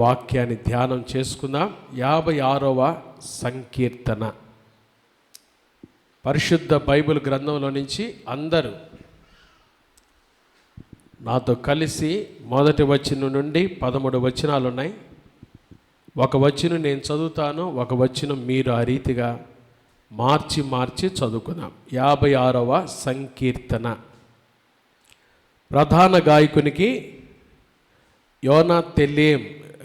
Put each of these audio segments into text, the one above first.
వాక్యాన్ని ధ్యానం చేసుకుందాం. 56వ సంకీర్తన. పరిశుద్ధ బైబిల్ గ్రంథంలో నుంచి అందరూ నాతో కలిసి మొదటి వచనం నుండి 13 వచనాలు ఉన్నాయి. ఒక వచనం నేను చదువుతాను, ఒక వచనం మీరు ఆ రీతిగా మార్చి చదువుకుందాం. 56వ సంకీర్తన. ప్రధాన గాయకునికి యోనాతెల్లేం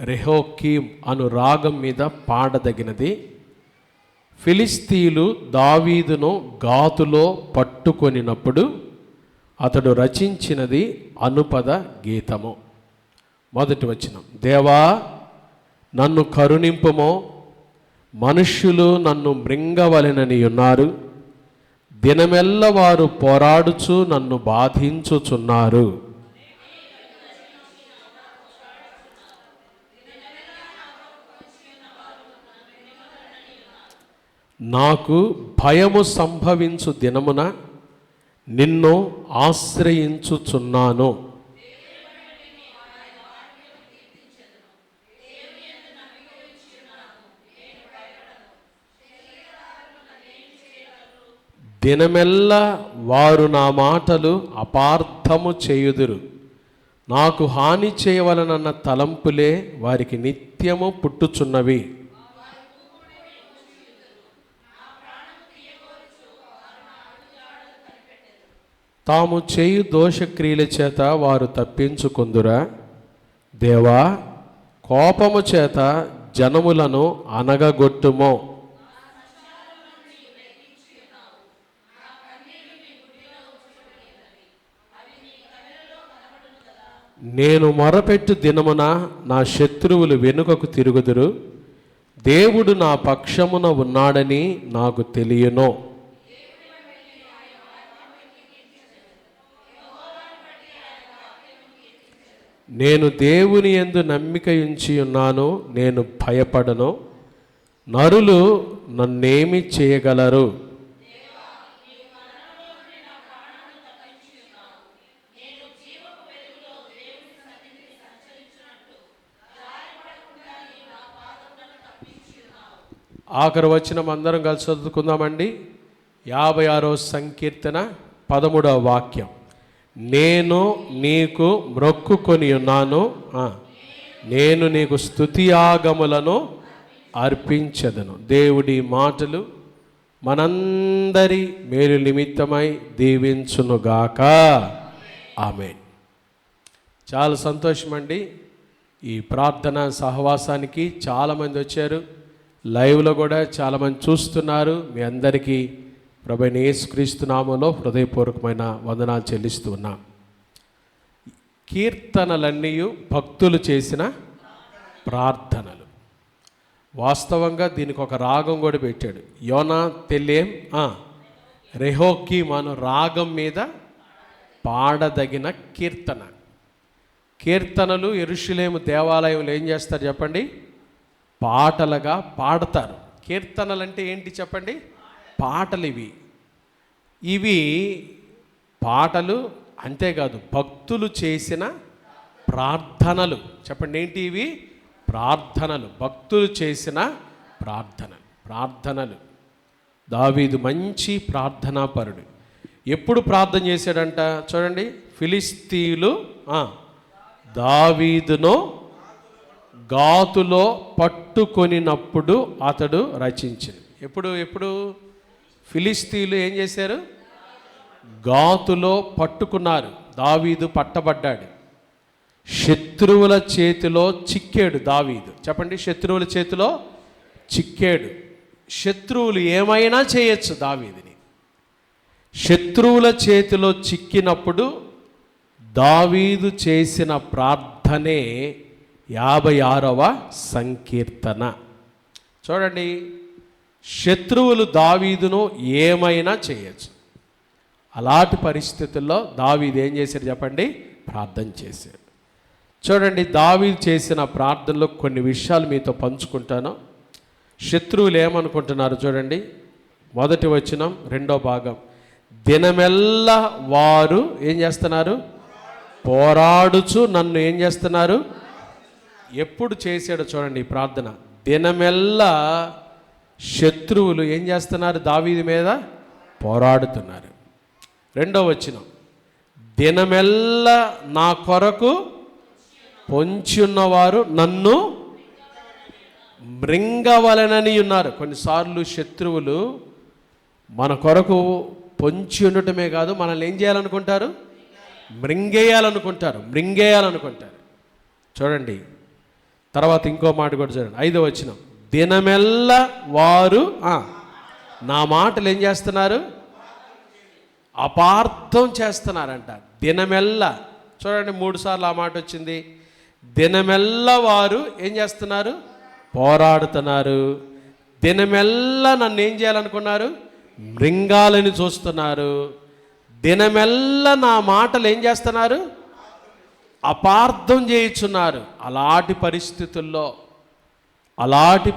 రెహోకీం అను రాగం మీద పాడదగినది. ఫిలిస్తీయులు దావీదును గాతులో పట్టుకొనినప్పుడు అతడు రచించినది అనుపద గీతము. మొదటి వచనం. దేవా నన్ను కరుణింపుమో, మనుష్యులు నన్ను మృంగవలెనని ఉన్నారు. దినమెల్ల వారు పోరాడుచు నన్ను బాధించుచున్నారు. నాకు భయము సంభవించు దినమున నిన్ను ఆశ్రయించుచున్నాను. దినమెల్ల వారు నా మాటలు అపార్థము చేయుదురు. నాకు హాని చేయవలనన్న తలంపులే వారికి నిత్యము పుట్టుచున్నవి. తాము చేయు దోషక్రియల చేత వారు తప్పించుకొందురా. దేవా కోపము చేత జనములను అనగగొట్టుమో. నేను మొరపెట్టు దినమున నా శత్రువులు వెనుకకు తిరుగుదురు. దేవుడు నా పక్షమున ఉన్నాడని నాకు తెలియను. నేను దేవుని యందు నమ్మిక ఉంచి ఉన్నాను, నేను భయపడను. నరులు నన్నేమి చేయగలరు? ఆఖరి వచనం అందరం కలిసి చదువుకుందామండి. 56వ సంకీర్తన 13వ వాక్యం. నేను నీకు మ్రొక్కుకొని ఉన్నాను, నేను నీకు స్తుతియాగములను అర్పించదను. దేవుడి మాటలు మనందరి మేలు నిమిత్తమై దీవించునుగాక. ఆమేన్. చాలా సంతోషమండి. ఈ ప్రార్థన సహవాసానికి చాలామంది వచ్చారు. లైవ్లో కూడా చాలామంది చూస్తున్నారు. మీ అందరికీ ప్రభువైన యేసుక్రీస్తు నామములో హృదయపూర్వకమైన వందనాలు చెల్లిస్తూ ఉన్నాం. కీర్తనలన్నీ భక్తులు చేసిన ప్రార్థనలు. వాస్తవంగా దీనికి ఒక రాగం కూడా పెట్టాడు. యోనాతెల్లేం రెహోకీం అను రాగం మీద పాడదగిన కీర్తన. కీర్తనలు యెరూషలేము దేవాలయంలో ఏం చేస్తారు చెప్పండి? పాటలుగా పాడతారు. కీర్తనలు అంటే ఏంటి చెప్పండి? పాటలు. ఇవి పాటలు అంతేకాదు, భక్తులు చేసిన ప్రార్థనలు. చెప్పండి ఏంటి ఇవి? ప్రార్థనలు. భక్తులు చేసిన ప్రార్థనలు. దావీదు మంచి ప్రార్థనాపరుడు. ఎప్పుడు ప్రార్థన చేశాడంట చూడండి. ఫిలిస్తీయులు దావీదును గాతులో పట్టుకొనినప్పుడు అతడు రచించింది. ఎప్పుడు ఫిలిస్తీయులు ఏం చేశారు? గాతులో పట్టుకున్నారు. దావీదు పట్టబడ్డాడు. శత్రువుల చేతిలో చిక్కాడు దావీదు. చెప్పండి, శత్రువుల చేతిలో చిక్కాడు. శత్రువులు ఏమైనా చేయొచ్చు దావీదుని. శత్రువుల చేతిలో చిక్కినప్పుడు దావీదు చేసిన ప్రార్థనే 56వ సంకీర్తన. చూడండి, శత్రువులు దావీదును ఏమైనా చేయొచ్చు. అలాంటి పరిస్థితుల్లో దావీదు ఏం చేశాడు చెప్పండి? ప్రార్థన చేశాడు. చూడండి, దావీదు చేసిన ప్రార్థనలో కొన్ని విషయాలు మీతో పంచుకుంటాను. శత్రువులు ఏమనుకుంటున్నారు చూడండి. మొదటి వచనం 2వ భాగం. దినమెల్లా వారు ఏం చేస్తున్నారు? పోరాడుచు నన్ను ఏం చేస్తున్నారు? ఎప్పుడు చేశాడో చూడండి ఈ ప్రార్థన. దినమెల్లా శత్రువులు ఏం చేస్తున్నారు? దావీదు మీద పోరాడుతున్నారు. రెండో వచనం, దినమెల్లా నా కొరకు పొంచి ఉన్నవారు నన్ను మృంగవలనని ఉన్నారు. కొన్నిసార్లు శత్రువులు మన కొరకు పొంచి ఉండటమే కాదు, మనల్ని ఏం చేయాలనుకుంటారు? మృంగేయాలనుకుంటారు. చూడండి తర్వాత ఇంకో మాట కూడా చూడండి, 5వ వచనం, దినమెల్లా వారు నా మాటలు ఏం చేస్తున్నారు? అపార్థం చేస్తున్నారంట. దినమెల్లా చూడండి 3 సార్లు ఆ మాట వచ్చింది. దినమెల్లా వారు ఏం చేస్తున్నారు? పోరాడుతున్నారు. దినమెల్లా నన్ను ఏం చేయాలనుకున్నారు? మృంగాలని చూస్తున్నారు. దినమెల్లా నా మాటలు ఏం చేస్తున్నారు? అపార్థం చేయుచున్నారు. అలాంటి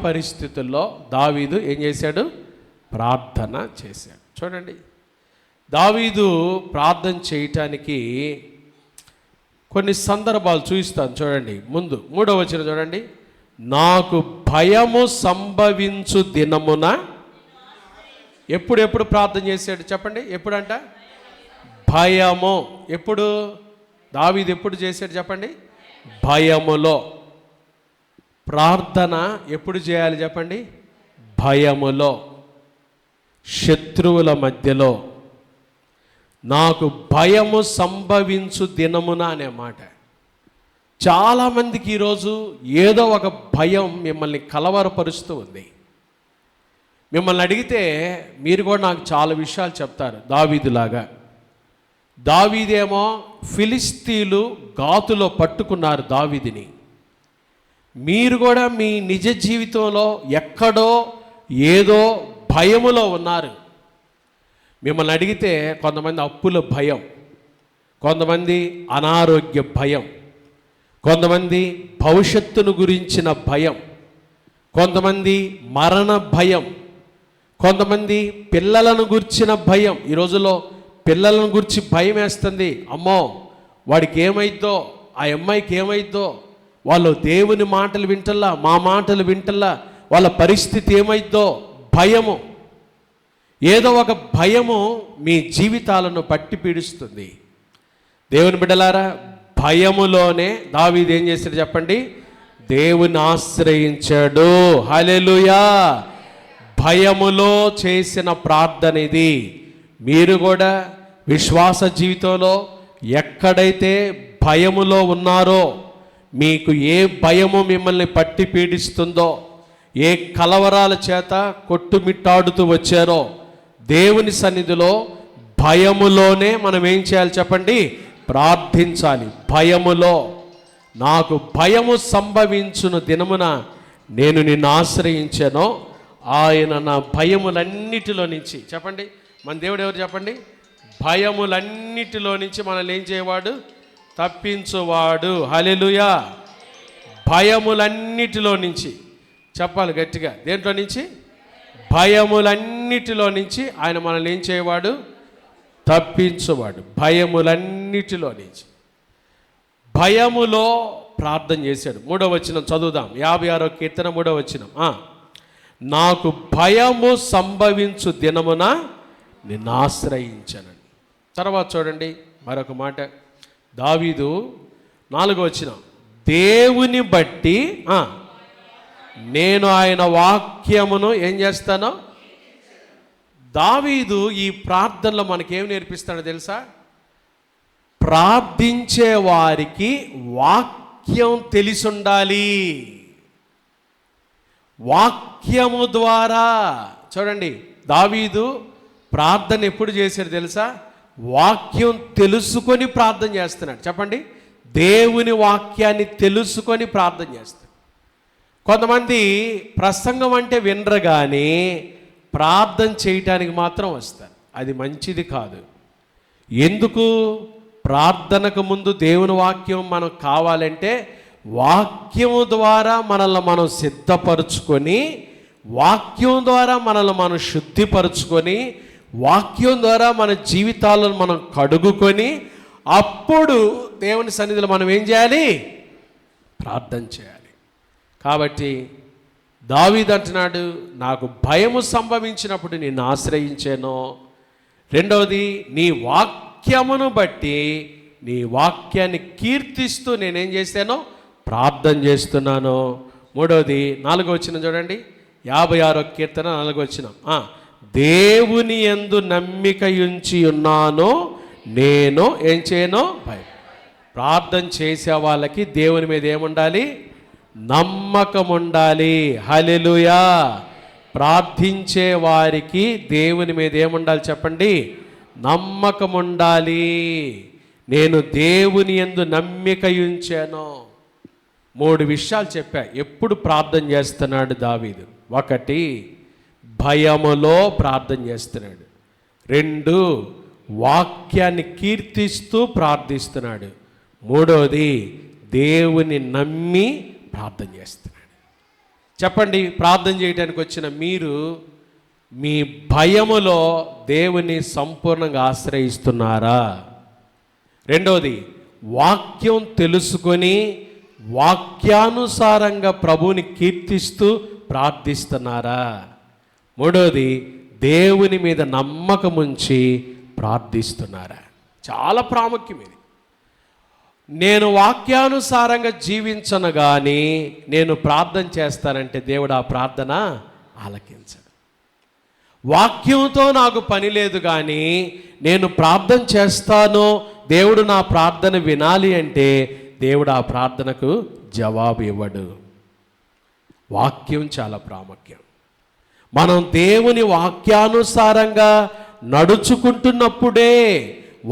పరిస్థితుల్లో దావీదు ఏం చేశాడు? ప్రార్థన చేశాడు. చూడండి దావీదు ప్రార్థన చేయటానికి కొన్ని సందర్భాలు చూపిస్తాను. చూడండి ముందు 3వ వచనం చూడండి, నాకు భయము సంభవించు దినమున. ఎప్పుడు ప్రార్థన చేశాడు చెప్పండి? ఎప్పుడంట? భయము. ఎప్పుడు దావీదు ఎప్పుడు చేశాడు చెప్పండి? భయములో. ప్రార్థన ఎప్పుడు చేయాలి చెప్పండి? భయములో, శత్రువుల మధ్యలో. నాకు భయము సంభవించు దినమున అనే మాట. చాలామందికి ఈరోజు ఏదో ఒక భయం మిమ్మల్ని కలవరపరుస్తూ ఉంది. మిమ్మల్ని అడిగితే మీరు కూడా నాకు చాలా విషయాలు చెప్తారు. దావీదులాగా. దావీదేమో ఫిలిస్తీన్లు గాతులో పట్టుకున్నారు దావీదుని. మీరు కూడా మీ నిజ జీవితంలో ఎక్కడో ఏదో భయములో ఉన్నారు. మిమ్మల్ని అడిగితే కొంతమంది అప్పుల భయం, కొంతమంది అనారోగ్య భయం, కొంతమంది భవిష్యత్తును గురించిన భయం, కొంతమంది మరణ భయం, కొంతమంది పిల్లలను గురించిన భయం. ఈ రోజుల్లో పిల్లలను గురించి భయం వేస్తుంది. అమ్మో వాడికి ఏమైద్దో, ఆ అమ్మాయికి ఏమైద్దో, వాళ్ళు దేవుని మాటలు వింటల్లా, మా మాటలు వింటల్లా, వాళ్ళ పరిస్థితి ఏమైద్దో భయము. ఏదో ఒక భయము మీ జీవితాలను పట్టి పీడిస్తుంది. దేవుని బిడ్డలారా, భయములోనే దావీదు ఏం చేశాడు చెప్పండి? దేవుని ఆశ్రయించాడు. హల్లెలూయా. భయములో చేసిన ప్రార్థన ఇది. మీరు కూడా విశ్వాస జీవితంలో ఎక్కడైతే భయములో ఉన్నారో, మీకు ఏ భయము మిమ్మల్ని పట్టి పీడిస్తుందో, ఏ కలవరాల చేత కొట్టుమిట్టాడుతూ వచ్చారో, దేవుని సన్నిధిలో భయములోనే మనం ఏం చేయాలి చెప్పండి? ప్రార్థించాలి. భయములో. నాకు భయము సంభవించును దినమున నేను నిన్ను ఆశ్రయించాను, ఆయన నా భయములన్నిటిలో నుంచి. చెప్పండి మన దేవుడు ఎవరు చెప్పండి? భయములన్నిటిలో నుంచి మనల్ని ఏం చేయవాడు? తప్పించువాడు. హల్లెలూయా. భయములన్నిటిలో నుంచి చెప్పాలి గట్టిగా. దేంట్లో నుంచి? భయములన్నిటిలో నుంచి ఆయన మనల్ని ఏం చేయవాడు? తప్పించువాడు. భయములన్నిటిలో నుంచి. భయములో ప్రార్థన చేశాడు. 3వ వచనం చదువుదాం. 56వ కీర్తన 3వ వచనం. నాకు భయము సంభవించు దినమున నిన్ను ఆశ్రయించను. తర్వాత చూడండి మరొక మాట. దావీదు 4వ వచనం, దేవుని బట్టి నేను ఆయన వాక్యమును ఏం చేస్తానో. దావీదు ఈ ప్రార్థనలో మనకేం నేర్పిస్తాడో తెలుసా? ప్రార్థించే వారికి వాక్యం తెలిసి ఉండాలి. వాక్యము ద్వారా. చూడండి దావీదు ప్రార్థన ఎప్పుడు చేశాడు తెలుసా? వాక్యం తెలుసుకొని ప్రార్థన చేస్తున్నాడు. చెప్పండి, దేవుని వాక్యాన్ని తెలుసుకొని ప్రార్థన చేస్తాడు. కొంతమంది ప్రసంగం అంటే వినరు కానీ ప్రార్థన చేయటానికి మాత్రం వస్తారు. అది మంచిది కాదు. ఎందుకు? ప్రార్థనకు ముందు దేవుని వాక్యం మనకు కావాలంటే వాక్యము ద్వారా మనల్ని మనం సిద్ధపరచుకొని, వాక్యం ద్వారా మనల్ని మనం శుద్ధిపరచుకొని, వాక్యం ద్వారా మన జీవితాలను మనం కడుగుకొని, అప్పుడు దేవుని సన్నిధిలో మనం ఏం చేయాలి? ప్రార్థన చేయాలి. కాబట్టి దావీదు అంటున్నాడు, నాకు భయము సంభవించినప్పుడు నిన్ను ఆశ్రయించాను. రెండవది, నీ వాక్యమును బట్టి, నీ వాక్యాన్ని కీర్తిస్తూ నేనేం చేశానో ప్రార్థన చేస్తున్నాను. మూడవది 4వ వచనం చూడండి, 56వ కీర్తన 4వ వచనం, దేవుని యందు నమ్మిక ఉంచి ఉన్నాను, నేను ఏం చేయను భయం. ప్రార్థన చేసే వాళ్ళకి దేవుని మీద ఏముండాలి? నమ్మకం ఉండాలి. హల్లెలూయా. ప్రార్థించే వారికి దేవుని మీద ఏముండాలి చెప్పండి? నమ్మకం ఉండాలి. నేను దేవుని యందు నమ్మిక ఉంచాను. 3 విషయాలు చెప్పా ఎప్పుడు ప్రార్థన చేస్తున్నాడు దావీదు. 1, భయములో ప్రార్థన చేస్తున్నాడు. 2, వాక్యాన్ని కీర్తిస్తూ ప్రార్థిస్తున్నాడు. 3వది, దేవుని నమ్మి ప్రార్థన చేస్తున్నాడు. చెప్పండి, ప్రార్థన చేయడానికి వచ్చిన మీరు మీ భయములో దేవుని సంపూర్ణంగా ఆశ్రయిస్తున్నారా? 2వది, వాక్యం తెలుసుకొని వాక్యానుసారంగా ప్రభువుని కీర్తిస్తూ ప్రార్థిస్తున్నారా? 3వది, దేవుని మీద నమ్మకం ఉంచి ప్రార్థిస్తున్నారా? చాలా ప్రాముఖ్యం ఇది. నేను వాక్యానుసారంగా జీవించను కానీ నేను ప్రార్థన చేస్తానంటే దేవుడు ఆ ప్రార్థన ఆలకించడు. వాక్యంతో నాకు పని లేదు కానీ నేను ప్రార్థన చేస్తాను, దేవుడు నా ప్రార్థన వినాలి అంటే దేవుడు ఆ ప్రార్థనకు జవాబు ఇవ్వడు. వాక్యం చాలా ప్రాముఖ్యం. మనం దేవుని వాక్యానుసారంగా నడుచుకుంటున్నప్పుడే,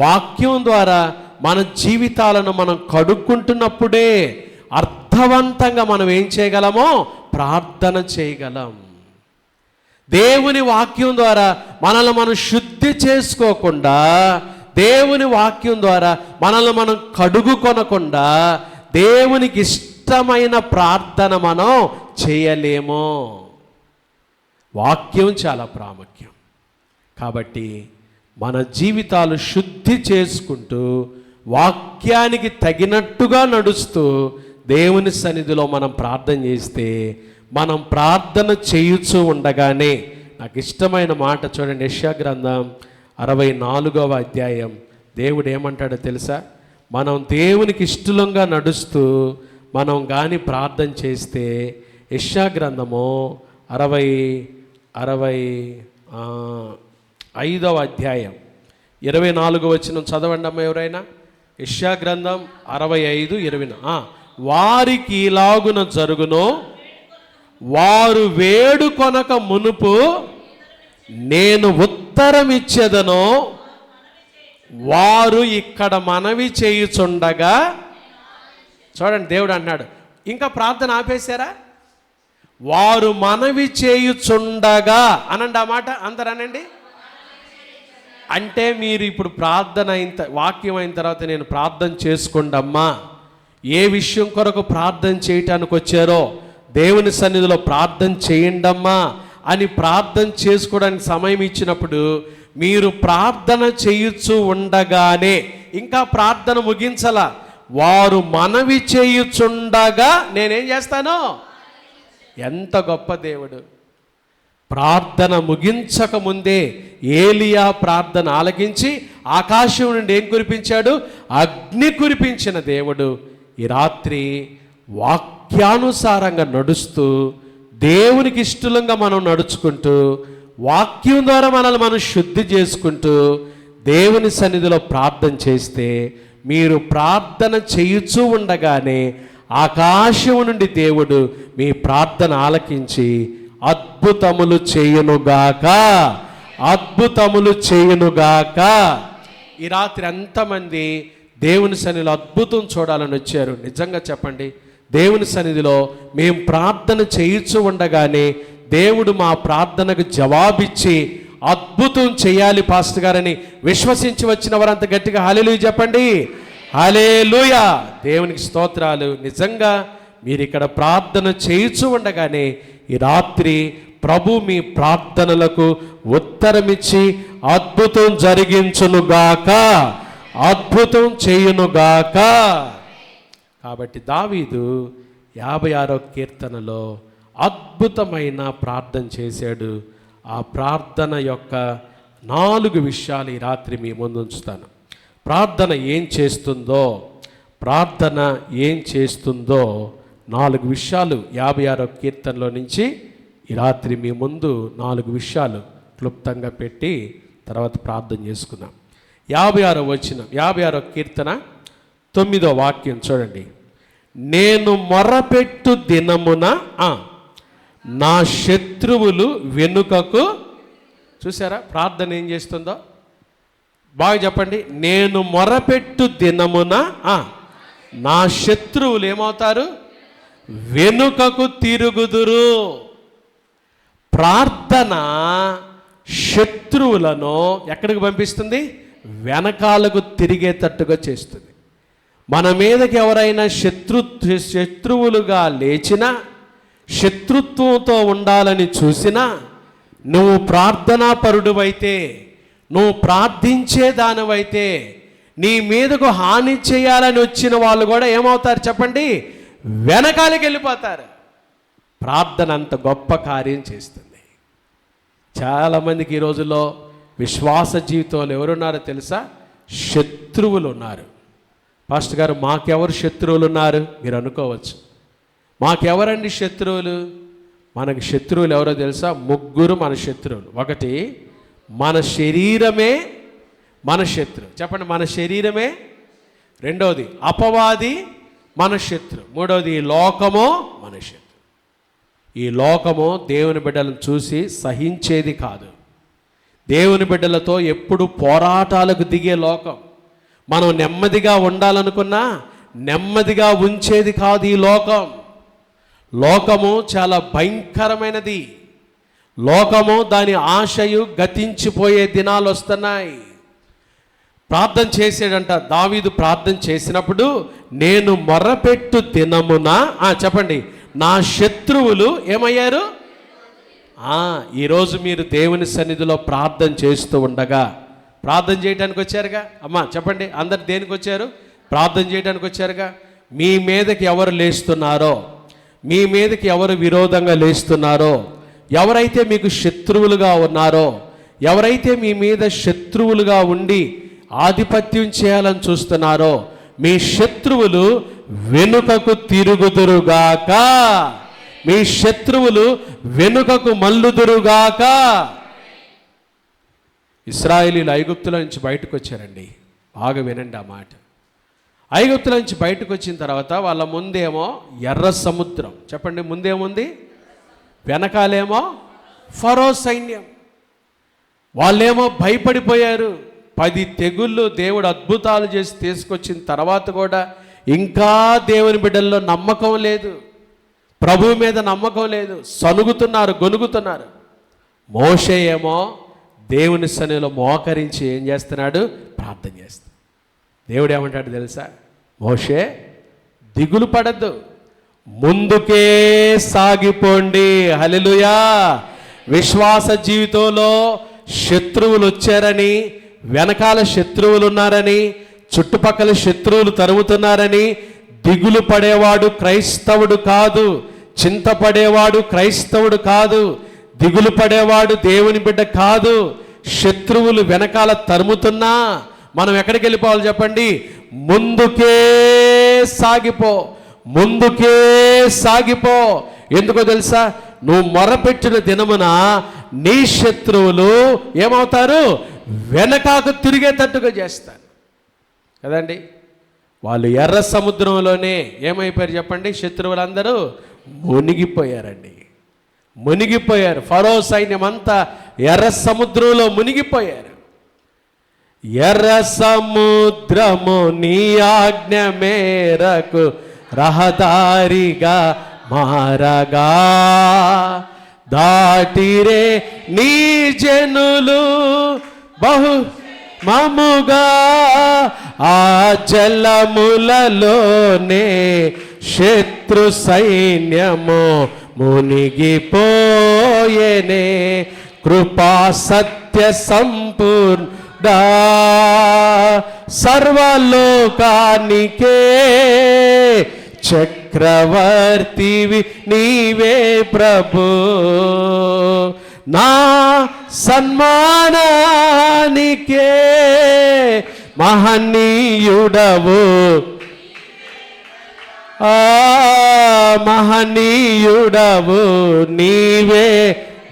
వాక్యం ద్వారా మన జీవితాలను మనం కడుక్కుంటున్నప్పుడే అర్థవంతంగా మనం ఏం చేయగలమో ప్రార్థన చేయగలం. దేవుని వాక్యం ద్వారా మనల్ని మనం శుద్ధి చేసుకోకుండా, దేవుని వాక్యం ద్వారా మనల్ని మనం కడుగుకొనకుండా దేవునికి ఇష్టమైన ప్రార్థన మనం చేయలేము. వాక్యం చాలా ప్రాముఖ్యం. కాబట్టి మన జీవితాలు శుద్ధి చేసుకుంటూ వాక్యానికి తగినట్టుగా నడుస్తూ దేవుని సన్నిధిలో మనం ప్రార్థన చేస్తే, మనం ప్రార్థన చేయుచూ ఉండగానే, నాకు ఇష్టమైన మాట చూడండి, యెషయా గ్రంథం 64వ అధ్యాయం. దేవుడు ఏమంటాడో తెలుసా? మనం దేవునికి ఇష్టంగా నడుస్తూ మనం కానీ ప్రార్థన చేస్తే, యెషయా గ్రంథము 65వ అధ్యాయం 24వ వచనం చదవండి అమ్మ ఎవరైనా. యెషయా గ్రంథం 65:20. వారికి ఇలాగున జరుగును, వారు వేడుకొనక మునుపు నేను ఉత్తరం ఇచ్చేదను, వారు ఇక్కడ మనవి చేయుచుండగా. చూడండి, దేవుడు అన్నాడు, ఇంకా ప్రార్థన ఆపేశారా? వారు మనవి చేయుచుండగా అనండి. ఆ మాట అందరూ అనండి. అంటే మీరు ఇప్పుడు ప్రార్థన వాక్యం అయిన తర్వాత నేను ప్రార్థన చేసుకోండి అమ్మా, ఏ విషయం కొరకు ప్రార్థన చేయటానికి వచ్చారో దేవుని సన్నిధిలో ప్రార్థన చేయండమ్మా అని ప్రార్థన చేసుకోవడానికి సమయం ఇచ్చినప్పుడు, మీరు ప్రార్థన చేయుచు ఉండగానే, ఇంకా ప్రార్థన ముగించలా, వారు మనవి చేయుచుండగా నేనేం చేస్తాను? ఎంత గొప్ప దేవుడు! ప్రార్థన ముగించక ముందే ఏలియా ప్రార్థన ఆలకించి ఆకాశం నుండి ఏం కురిపించాడు? అగ్ని కురిపించిన దేవుడు ఈ రాత్రి వాక్యానుసారంగా నడుస్తూ, దేవునికి ఇష్టంగా మనం నడుచుకుంటూ, వాక్యం ద్వారా మనల్ని మనం శుద్ధి చేసుకుంటూ దేవుని సన్నిధిలో ప్రార్థన చేస్తే, మీరు ప్రార్థన చేయుచూ ఉండగానే ఆకాశం నుండి దేవుడు మీ ప్రార్థన ఆలకించి అద్భుతములు చేయునుగాక, అద్భుతములు చేయునుగాక. ఈ రాత్రి ఎంతమంది దేవుని సన్నిధిలో అద్భుతం చూడాలని వచ్చారు? నిజంగా చెప్పండి, దేవుని సన్నిధిలో మేము ప్రార్థన చేయుచూ ఉండగానే దేవుడు మా ప్రార్థనకు జవాబిచ్చి అద్భుతం చేయాలి పాస్టర్ గారని విశ్వసించి వచ్చిన వారంత గట్టిగా హల్లెలూయా చెప్పండి. హల్లెలూయా, దేవునికి స్తోత్రాలు. నిజంగా మీరు ఇక్కడ ప్రార్థన చేయుచూ ఉండగానే ఈ రాత్రి ప్రభు మీ ప్రార్థనలకు ఉత్తరమిచ్చి అద్భుతం జరిగించునుగాక, అద్భుతం చేయునుగాక. కాబట్టి దావీదు 56వ కీర్తనలో అద్భుతమైన ప్రార్థన చేశాడు. ఆ ప్రార్థన యొక్క 4 విషయాలు ఈ రాత్రి మీ ముందు ఉంచుతాను. ప్రార్థన ఏం చేస్తుందో 4 విషయాలు 56వ కీర్తనలో నుంచి ఈ రాత్రి మీ ముందు 4 విషయాలు క్లుప్తంగా పెట్టి తర్వాత ప్రార్థన చేసుకుందాం. 56వ కీర్తన 9వ వాక్యం చూడండి. నేను మొరపెట్టు దినమున నా శత్రువులు వెనుకకు. చూసారా ప్రార్థన ఏం చేస్తుందో? బాగా చెప్పండి. నేను మొరపెట్టు దినమున నా శత్రువులు ఏమవుతారు? వెనుకకు తిరుగుదురు. ప్రార్థన శత్రువులను ఎక్కడికి పంపిస్తుంది? వెనకాలకు తిరిగేటట్టుగా చేస్తుంది. మన మీదకి ఎవరైనా శత్రువులుగా లేచినా, శత్రుత్వంతో ఉండాలని చూసినా, నువ్వు ప్రార్థనా పరుడువైతే, నువ్వు ప్రార్థించే దానివైతే, నీ మీదకు హాని చేయాలని వచ్చిన వాళ్ళు కూడా ఏమవుతారు చెప్పండి? వెనకాలకి వెళ్ళిపోతారు. ప్రార్థన అంత గొప్ప కార్యం చేస్తుంది. చాలామందికి ఈ రోజుల్లో విశ్వాస జీవితంలో ఎవరున్నారో తెలుసా? శత్రువులు ఉన్నారు. పాస్టర్ గారు మాకెవరు శత్రువులు ఉన్నారు? మీరు అనుకోవచ్చు. మాకెవరండి శత్రువులు? మనకి శత్రువులు ఎవరో తెలుసా? 3 మన శత్రువులు. 1 మన శరీరమే మన శత్రువు. చెప్పండి, మన శరీరమే. 2వది అపవాది మన శత్రువు. 3వది ఈ లోకము మన శత్రువు. ఈ లోకము దేవుని బిడ్డలను చూసి సహించేది కాదు. దేవుని బిడ్డలతో ఎప్పుడు పోరాటాలకు దిగే లోకం. మనం నెమ్మదిగా ఉండాలనుకున్నా నెమ్మదిగా ఉంచేది కాదు ఈ లోకం. లోకము చాలా భయంకరమైనది. లోకము దాని ఆశయు గతించిపోయే దినాలు వస్తున్నాయి. ప్రార్థన చేసాడంట దావీదు. ప్రార్థన చేసినప్పుడు నేను మొర్రపెట్టు దినమున చెప్పండి, నా శత్రువులు ఏమయ్యారు? ఈరోజు మీరు దేవుని సన్నిధిలో ప్రార్థన చేస్తూ ఉండగా, ప్రార్థన చేయడానికి వచ్చారుగా అమ్మా, చెప్పండి అందరు దేనికి వచ్చారు? ప్రార్థన చేయడానికి వచ్చారుగా. మీ మీదకి ఎవరు లేస్తున్నారో, మీ మీదకి ఎవరు విరోధంగా లేస్తున్నారో, ఎవరైతే మీకు శత్రువులుగా ఉన్నారో, ఎవరైతే మీ మీద శత్రువులుగా ఉండి ఆధిపత్యం చేయాలని చూస్తున్నారో, మీ శత్రువులు వెనుకకు తిరుగుదురుగాక. మీ శత్రువులు వెనుకకు మల్లుదురుగాక. ఇశ్రాయేలీలు ఐగుప్తుల నుంచి బయటకు వచ్చారండి. బాగా వినండి ఆ మాట. ఐగుప్తుల నుంచి బయటకు వచ్చిన తర్వాత వాళ్ళ ముందేమో ఎర్ర సముద్రం. చెప్పండి, ముందేముంది? వెనకాలేమో ఫరో సైన్యం. వాళ్ళేమో భయపడిపోయారు. 10 తెగుళ్ళు దేవుడు అద్భుతాలు చేసి తీసుకొచ్చిన తర్వాత కూడా ఇంకా దేవుని బిడ్డల్లో నమ్మకం లేదు, ప్రభువు మీద నమ్మకం లేదు, సనుగుతున్నారు, గొనుగుతున్నారు. మోషే ఏమో దేవుని సన్నిధిలో మోకరించి ఏం చేస్తున్నాడు? ప్రార్థన చేస్తాడు. దేవుడు ఏమంటాడు తెలుసా? మోషే దిగులు పడద్దు, ముందుకే సాగిపోండి. హల్లెలూయా. విశ్వాస జీవితంలో శత్రువులు వచ్చారని, వెనకాల శత్రువులు ఉన్నారని, చుట్టుపక్కల శత్రువులు తరుముతున్నారని దిగులు పడేవాడు క్రైస్తవుడు కాదు. చింతపడేవాడు క్రైస్తవుడు కాదు. దిగులు పడేవాడు దేవుని బిడ్డ కాదు. శత్రువులు వెనకాల తరుముతున్నా మనం ఎక్కడికి వెళ్ళిపోవాలి చెప్పండి? ముందుకే సాగిపో, ముందుకే సాగిపో. ఎందుకో తెలుసా? నువ్వు మొరపెట్టిన దినమున నీ శత్రువులు ఏమవుతారు? వెనకాకు తిరిగేటట్టుగా చేస్తారు కదండి. వాళ్ళు ఎర్ర సముద్రంలోనే ఏమైపోయారు చెప్పండి? శత్రువులందరూ మునిగిపోయారండి, మునిగిపోయారు. ఫరో సైన్యం అంతా ఎర్ర సముద్రంలో మునిగిపోయారు. ఎర్ర సముద్రము నీ ఆజ్ఞ మేరకు రహదారిగా మారగా, దాటిరే నీ జనులు బహు మముగా, ఆ జలములలోనే శత్రు సైన్యము మునిగిపోయేనే. కృపా సత్య సంపూర్ణ సర్వలోకానికే చక్రవర్తివి నీవే ప్రభు, నా సన్మానానికే మహనీయుడవు, మహనీయుడవు నీవే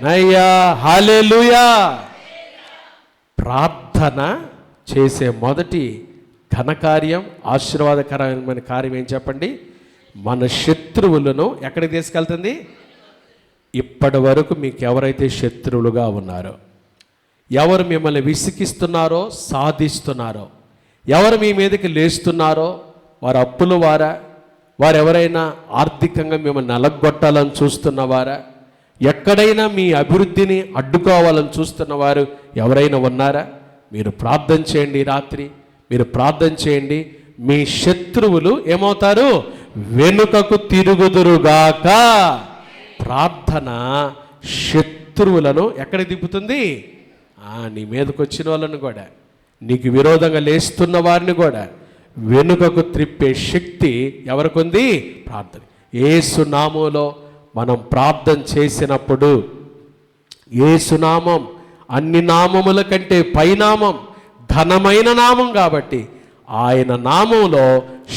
నయ్యా. హల్లెలూయా. ప్రార్థన చేసే మొదటి ఘనకార్యం, ఆశీర్వాదకరమైన కార్యం ఏం చెప్పండి? మన శత్రువులను ఎక్కడికి తీసుకెళ్తుంది? ఇప్పటి వరకు మీకు ఎవరైతే శత్రువులుగా ఉన్నారో, ఎవరు మిమ్మల్ని విసిగిస్తున్నారో, సాధిస్తున్నారో, ఎవరు మీ మీదకి లేస్తున్నారో, వారు అప్పుల వారా, వారు ఎవరైనా ఆర్థికంగా మిమ్మల్ని నలగొట్టాలని చూస్తున్నవారా, ఎక్కడైనా మీ అభివృద్ధిని అడ్డుకోవాలని చూస్తున్నవారు ఎవరైనా ఉన్నారా? మీరు ప్రార్థన చేయండి. రాత్రి మీరు ప్రార్థన చేయండి. మీ శత్రువులు ఏమవుతారు? వెనుకకు తిరుగుదురుగాక. ప్రార్థన శత్రువులను ఎక్కడికి తిప్పుతుంది? నీ మీదకి వచ్చిన వాళ్ళని కూడా, నీకు విరోధంగా లేస్తున్న వారిని కూడా వెనుకకు త్రిప్పే శక్తి ఎవరికి ఉంది? ప్రార్థన. యేసు నామములో మనం ప్రార్థన చేసినప్పుడు, యేసు నామం అన్ని నామముల కంటే పైనామం, ఘనమైన నామం కాబట్టి ఆయన నామంలో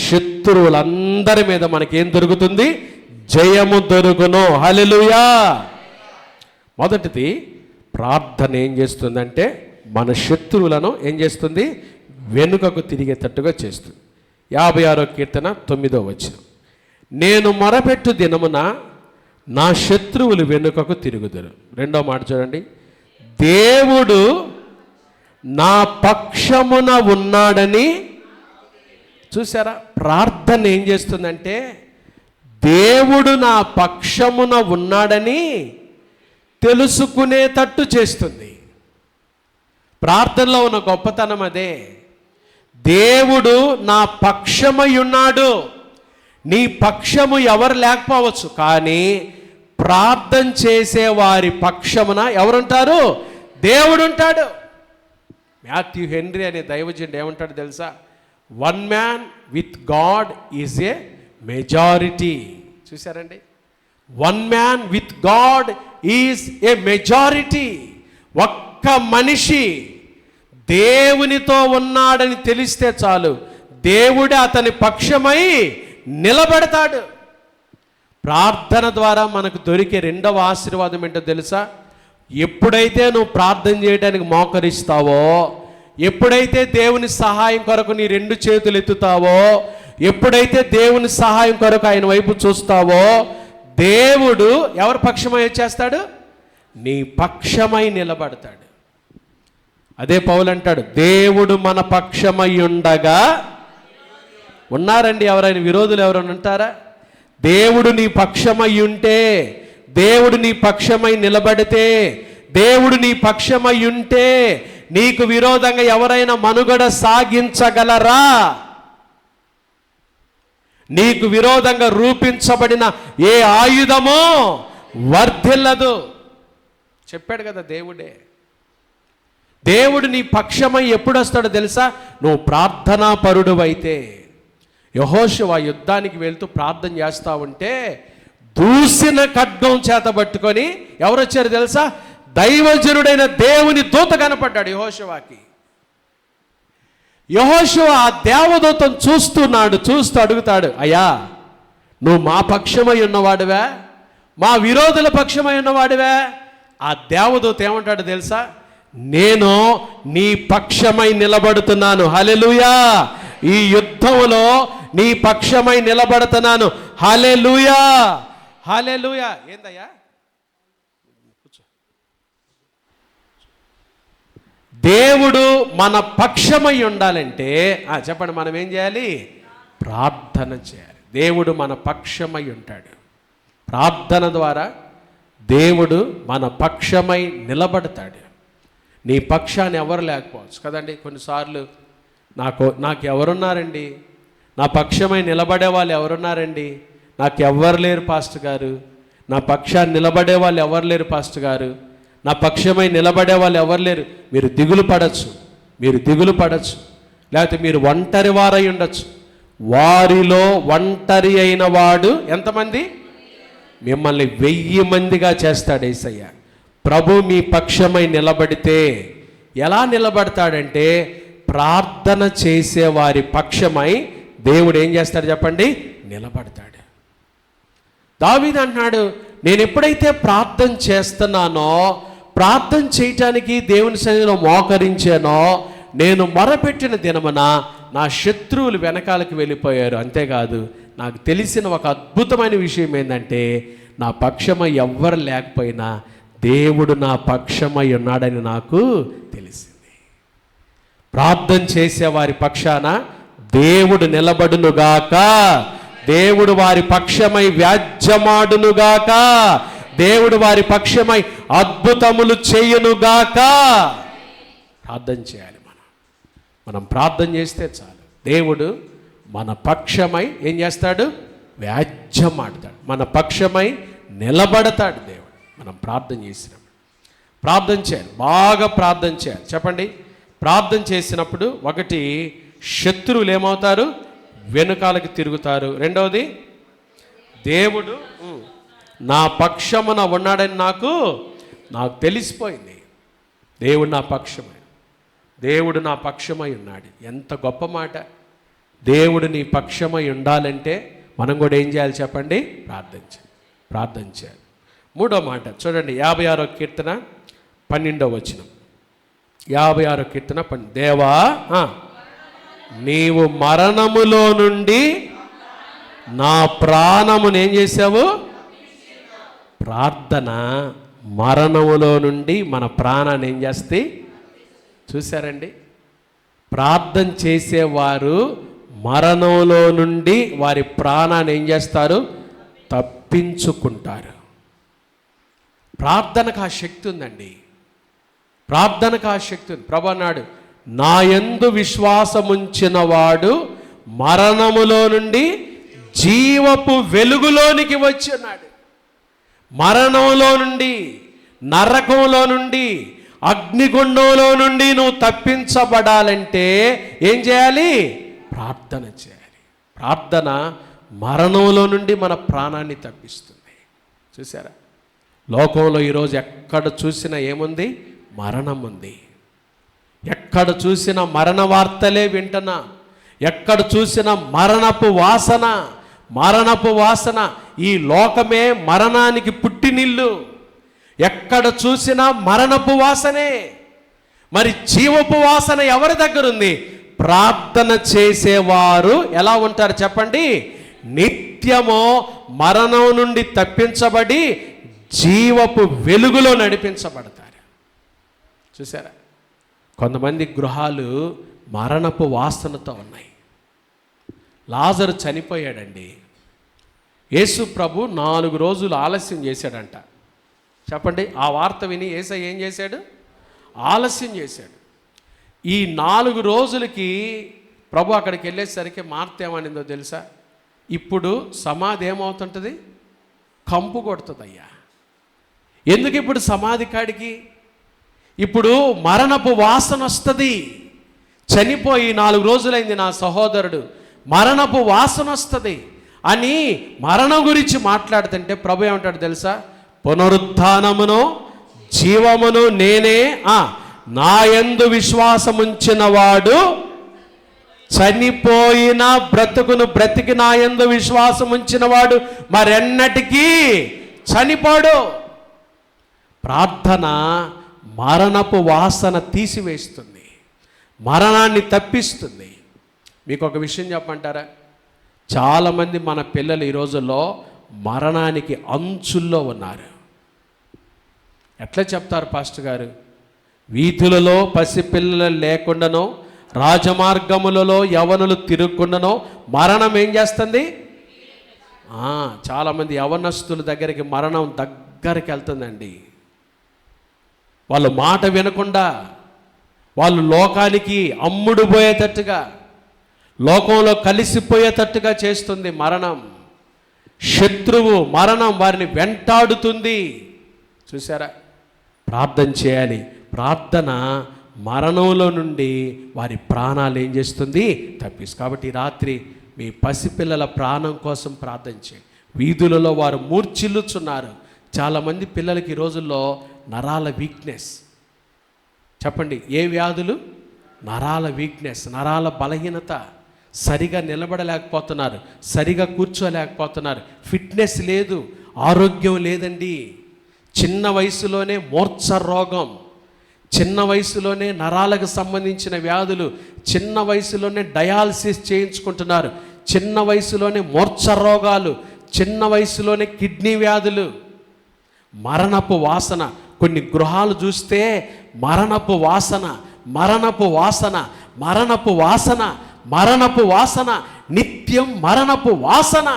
శత్రువులందరి మీద మనకేం దొరుకుతుంది? జయము దొరుకును. హల్లెలూయా. మొదటిది ప్రార్థన ఏం చేస్తుందంటే మన శత్రువులను ఏం చేస్తుంది? వెనుకకు తిరిగేటట్టుగా చేస్తుంది. 56వ కీర్తన 9వ వచనం, నేను మొరపెట్టు దినమున నా శత్రువులు వెనుకకు తిరుగుదురు. రెండో మాట చూడండి, దేవుడు నా పక్షమున ఉన్నాడని. చూసారా? ప్రార్థన ఏం చేస్తుందంటే దేవుడు నా పక్షమున ఉన్నాడని తెలుసుకునేటట్టు చేస్తుంది. ప్రార్థనలో ఉన్న గొప్పతనం అదే. దేవుడు నా పక్షమై ఉన్నాడు. నీ పక్షము ఎవరు లేకపోవచ్చు, కానీ ప్రార్థన చేసే వారి పక్షమున ఎవరుంటారు? దేవుడు ఉంటాడు. మాథ్యూ హెన్రీ అనే దైవజనుడు ఏమంటాడు తెలుసా? 1 man with God is a majority. చూసారండి? 1 man with God is a majority. ఒక్క మనిషి దేవునితో ఉన్నాడని తెలిస్తే చాలు, దేవుడు అతని పక్షమై నిలబడతాడు. ప్రార్థన ద్వారా మనకు దొరికే రెండవ ఆశీర్వాదం ఏంటో తెలుసా? ఎప్పుడైతే నువ్వు ప్రార్థన చేయడానికి మోకరిస్తావో, ఎప్పుడైతే దేవుని సహాయం కొరకు నీ 2 చేతులు ఎత్తుతావో, ఎప్పుడైతే దేవుని సహాయం కొరకు ఆయన వైపు చూస్తావో, దేవుడు ఎవరి పక్షమై వచ్చేస్తాడు? నీ పక్షమై నిలబడతాడు. అదే పౌలు అంటాడు, దేవుడు మన పక్షమై ఉండగా. ఉన్నారండి ఎవరైనా విరోధులు ఎవరైనా ఉంటారా? దేవుడు నీ పక్షమై ఉంటే, దేవుడు నీ పక్షమై నిలబడితే, దేవుడు నీ పక్షమై ఉంటే నీకు విరోధంగా ఎవరైనా మనుగడ సాగించగలరా? నీకు విరోధంగా రూపించబడిన ఏ ఆయుధమో వర్ధిల్లదు. చెప్పాడు కదా దేవుడే. దేవుడు నీ పక్షమై ఎప్పుడు వస్తాడో తెలుసా? నువ్వు ప్రార్థనా పరుడు అయితే. యెహోషువ యుద్ధానికి వెళ్తూ ప్రార్థన చేస్తా ఉంటే దూసిన ఖడ్గం చేత పట్టుకొని ఎవరు వచ్చారు తెలుసా? దైవజనుడైన దేవుని దూత కనపడ్డాడు యెహోషువకి. యెహోషువ ఆ దేవదూతను చూస్తూ అడుగుతాడు, అయ్యా నువ్వు మా పక్షమై ఉన్నవాడివా, మా విరోధుల పక్షమై ఉన్నవాడివా? ఆ దేవదూత ఏమంటాడు తెలుసా? నేను నీ పక్షమై నిలబడుతున్నాను. హల్లెలూయా. ఈ యుద్ధంలో నీ పక్షమై నిలబడుతున్నాను. హల్లెలూయా. హల్లెలూయా. ఏందయ్యా? దేవుడు మన పక్షమై ఉండాలంటే చెప్పండి, మనం ఏం చేయాలి? ప్రార్థన చేయాలి. దేవుడు మన పక్షమై ఉంటాడు. ప్రార్థన ద్వారా దేవుడు మన పక్షమై నిలబడతాడు. నీ పక్షాన్ని ఎవరు లేకపోవచ్చు కదండి. కొన్నిసార్లు నాకు ఎవరున్నారండి, నా పక్షమై నిలబడే వాళ్ళు ఎవరున్నారండి? నాకు ఎవ్వరు లేరు పాస్టర్ గారు. నా పక్షాన్ని నిలబడే వాళ్ళు ఎవరు లేరు పాస్టర్ గారు. నా పక్షమై నిలబడే వాళ్ళు ఎవరు లేరు. మీరు దిగులు పడచ్చు. లేకపోతే మీరు ఒంటరి వారై ఉండొచ్చు. వారిలో ఒంటరి అయిన వాడు ఎంతమంది? మిమ్మల్ని 1000 మందిగా చేస్తాడు యేసయ్య. ప్రభు మీ పక్షమై నిలబడితే ఎలా నిలబడతాడంటే, ప్రార్థన చేసే వారి పక్షమై దేవుడు ఏం చేస్తాడు చెప్పండి? నిలబడతాడు. దావీదు అంటున్నాడు, నేను ఎప్పుడైతే ప్రార్థన చేస్తున్నానో, ప్రార్థన చేయటానికి దేవుని సన్నిధిలో మోకరించానో, నేను మొరపెట్టిన దినమున నా శత్రువులు వెనకాలకి వెళ్ళిపోయారు. అంతేకాదు, నాకు తెలిసిన ఒక అద్భుతమైన విషయం ఏంటంటే, నా పక్షమై ఎవ్వరు లేకపోయినా దేవుడు నా పక్షమై ఉన్నాడని నాకు తెలిసింది. ప్రార్థన చేసే వారి పక్షాన దేవుడు నిలబడునుగాక, దేవుడు వారి పక్షమై వ్యాజ్యమాడునుగాక, దేవుడు వారి పక్షమై అద్భుతములు చేయునుగాక. ప్రార్థన చేయాలి. మనం ప్రార్థన చేస్తే చాలు, దేవుడు మన పక్షమై ఏం చేస్తాడు? వ్యాజ్యమాడతాడు, మన పక్షమై నిలబడతాడు దేవుడు. మనం ప్రార్థన చేసినప్పుడు ప్రార్థన చేయాలి, బాగా ప్రార్థన చేయాలి. చెప్పండి, ప్రార్థన చేసినప్పుడు ఒకటి, శత్రువులు ఏమవుతారు? వెనుకాలకి తిరుగుతారు. రెండవది, దేవుడు నా పక్షమున ఉన్నాడని నాకు తెలిసిపోయింది. దేవుడు నా పక్షమై, దేవుడు నా పక్షమై ఉన్నాడు. ఎంత గొప్ప మాట! దేవుడు నీ పక్షమై ఉండాలంటే మనం కూడా ఏం చేయాలి చెప్పండి? ప్రార్థన చేయాలి. మూడో మాట చూడండి, 56వ కీర్తన 12వ వచనం. 56వ కీర్తన 12. దేవా, నీవు మరణములో నుండి నా ప్రాణమును ఏం చేసావు? ప్రార్థన మరణములో నుండి మన ప్రాణాన్ని ఏం చేస్తే? చూశారండి, ప్రార్థన చేసేవారు మరణంలో నుండి వారి ప్రాణాన్ని ఏం చేస్తారు? తప్పించుకుంటారు. ప్రార్థనకు ఆ శక్తి ఉందండి, ప్రార్థనకు ఆ శక్తి ఉంది. ప్రభు అన్నాడు, నా యందు విశ్వాసముంచిన వాడు మరణములో నుండి జీవపు వెలుగులోనికి వచ్చి ఉన్నాడు. మరణంలో నుండి, నరకంలో నుండి, అగ్నిగుండంలో నుండి నువ్వు తప్పించబడాలంటే ఏం చేయాలి? ప్రార్థన చేయాలి. ప్రార్థన మరణంలో నుండి మన ప్రాణాన్ని తప్పిస్తుంది. చూసారా, లోకంలో ఈరోజు ఎక్కడ చూసినా ఏముంది? మరణం ఉంది. ఎక్కడ చూసినా మరణ వార్తలే వింటున్నా, ఎక్కడ చూసినా మరణపు వాసన. ఈ లోకమే మరణానికి పుట్టినిల్లు. ఎక్కడ చూసినా మరణపు వాసనే. మరి జీవపు వాసన ఎవరి దగ్గర ఉంది? ప్రార్థన చేసేవారు ఎలా ఉంటారు చెప్పండి? నిత్యము మరణం నుండి తప్పించబడి జీవపు వెలుగులో నడిపించబడతారు. చూసారా, కొంతమంది గృహాలు మరణపు వాసనతో ఉన్నాయి. లాజరు చనిపోయాడండి. యేసు ప్రభు 4 రోజులు ఆలస్యం చేశాడంట. చెప్పండి, ఆ వార్త విని యేసయ్య ఏం చేశాడు? ఆలస్యం చేశాడు. ఈ 4 రోజులకి ప్రభు అక్కడికి వెళ్ళేసరికి మార్త ఏమనిందో తెలుసా? ఇప్పుడు సమాధి ఏమవుతుంటుంది? కంపు కొడుతుందయ్యా. ఎందుకు ఇప్పుడు సమాధి కాడికి? ఇప్పుడు మరణపు వాసన వస్తుంది. చనిపోయి 4 రోజులైంది నా సహోదరుడు, మరణపు వాసన వస్తుంది అని మరణం గురించి మాట్లాడుతుంటే ప్రభు ఏమంటాడు తెలుసా? పునరుత్థానమును జీవమును నేనే, నా యందు విశ్వాసముంచిన వాడు చనిపోయిన బ్రతుకును బ్రతికి నా యందు విశ్వాసముంచిన వాడు మరెన్నటికీ చనిపోడు. ప్రార్థన మరణపు వాసన తీసివేస్తుంది, మరణాన్ని తప్పిస్తుంది. మీకు ఒక విషయం చెప్పమంటారా? చాలామంది మన పిల్లలు ఈ రోజుల్లో మరణానికి అంచుల్లో ఉన్నారు. ఎట్లా చెప్తారు పాస్టర్ గారు? వీధులలో పసిపిల్లలు లేకుండానో, రాజమార్గములలో యవనులు తిరుగుకుండానో మరణం ఏం చేస్తుంది? చాలామంది యవనస్తుల దగ్గరికి మరణం దగ్గరికి వెళ్తుందండి. వాళ్ళు మాట వినకుండా, వాళ్ళు లోకానికి అమ్ముడు పోయేటట్టుగా, లోకంలో కలిసిపోయేటట్టుగా చేస్తుంది మరణం. శత్రువు మరణం వారిని వెంటాడుతుంది. చూసారా, ప్రార్థన చేయాలి. ప్రార్థన మరణంలో నుండి వారి ప్రాణాలు ఏం చేస్తుంది? తప్పిస్తుంది. కాబట్టి రాత్రి మీ పసిపిల్లల ప్రాణం కోసం ప్రార్థన చేయండి. వీధులలో వారు మూర్ఛిల్లుచున్నారు. చాలామంది పిల్లలకి ఈ రోజుల్లో నరాల వీక్నెస్. చెప్పండి, ఏ వ్యాధులు? నరాల వీక్నెస్, నరాల బలహీనత. సరిగా నిలబడలేకపోతున్నారు, సరిగా కూర్చోలేకపోతున్నారు, ఫిట్నెస్ లేదు, ఆరోగ్యం లేదండి. చిన్న వయసులోనే మూర్ఛ రోగం, చిన్న వయసులోనే నరాలకు సంబంధించిన వ్యాధులు, చిన్న వయసులోనే డయాలసిస్ చేయించుకుంటున్నారు, చిన్న వయసులోనే మూర్ఛ రోగాలు, చిన్న వయసులోనే కిడ్నీ వ్యాధులు, మరణపు వాసన. కొన్ని గృహాలు చూస్తే మరణపు వాసన, మరణపు వాసన, మరణపు వాసన, మరణపు వాసన, నిత్యం మరణపు వాసన.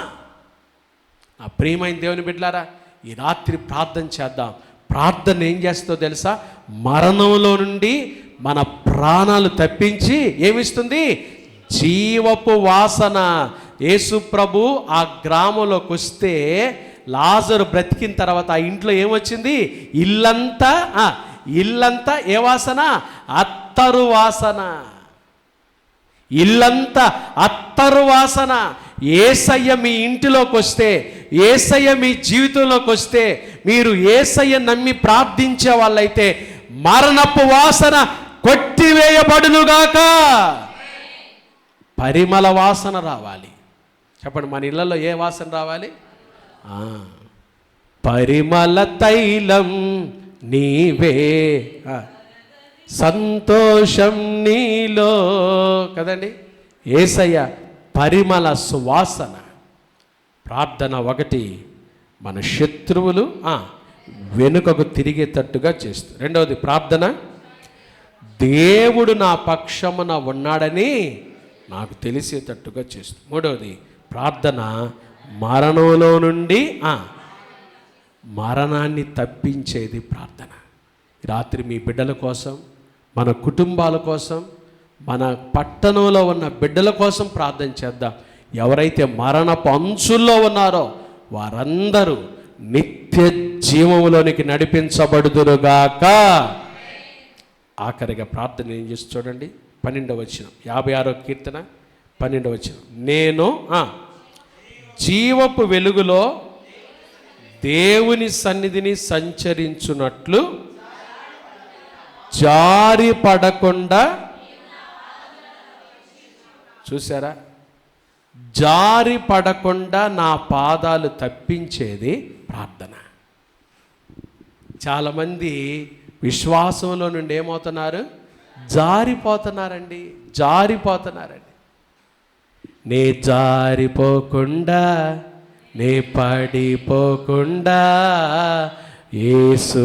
నా ప్రియమైన దేవుని బిడ్డలారా, ఈ రాత్రి ప్రార్థన చేద్దాం. ప్రార్థన ఏం చేస్తుందో తెలుసా? మరణంలో నుండి మన ప్రాణాలు తప్పించి ఏమిస్తుంది? జీవపు వాసన. యేసు ప్రభు ఆ గ్రామంలోకి వస్తే, లాజరు బ్రతికిన తర్వాత ఆ ఇంట్లో ఏమొచ్చింది? ఇల్లంతా ఏ వాసన? అత్తరు వాసన. ఇల్లంతా అత్తరు వాసన. యేసయ్య మీ ఇంటిలోకి వస్తే, యేసయ్య మీ జీవితంలోకి వస్తే, మీరు యేసయ్య నమ్మి ప్రార్థించే వాళ్ళైతే మరణపు వాసన కొట్టివేయబడునుగాక. పరిమళ వాసన రావాలి. చెప్పండి, మన ఇళ్ళల్లో ఏ వాసన రావాలి? పరిమళ తైలం నీవే, సంతోషం నీలో. కదండి, యేసయ్య పరిమళ సువాసన. ప్రార్థన ఒకటి, మన శత్రువులు వెనుకకు తిరిగేటట్టుగా చేస్తుంది. రెండవది ప్రార్థన, దేవుడు నా పక్షమున ఉన్నాడని నాకు తెలిసేటట్టుగా చేస్తుంది. మూడవది ప్రార్థన, మరణంలో నుండి మరణాన్ని తప్పించేది ప్రార్థన. రాత్రి మీ బిడ్డల కోసం, మన కుటుంబాల కోసం, మన పట్టణంలో ఉన్న బిడ్డల కోసం ప్రార్థన చేద్దాం. ఎవరైతే మరణపు అంచుల్లో ఉన్నారో వారందరూ నిత్య జీవములోనికి నడిపించబడుదురుగాక. ఆఖరిగా ప్రార్థన ఏం చేసి చూడండి, 12వ వచనం, 56వ కీర్తన 12వ వచనం. నేను జీవపు వెలుగులో దేవుని సన్నిధిని సంచరించున్నట్లు జారి పడకుండా. చూసారా? జారి పడకుండా నా పాదాలు తప్పించేది ప్రార్థన. చాలామంది విశ్వాసంలో నుండి ఏమవుతున్నారు? జారిపోతున్నారండి. నే జారిపోకుండా, నే పడిపోకుండా యేసు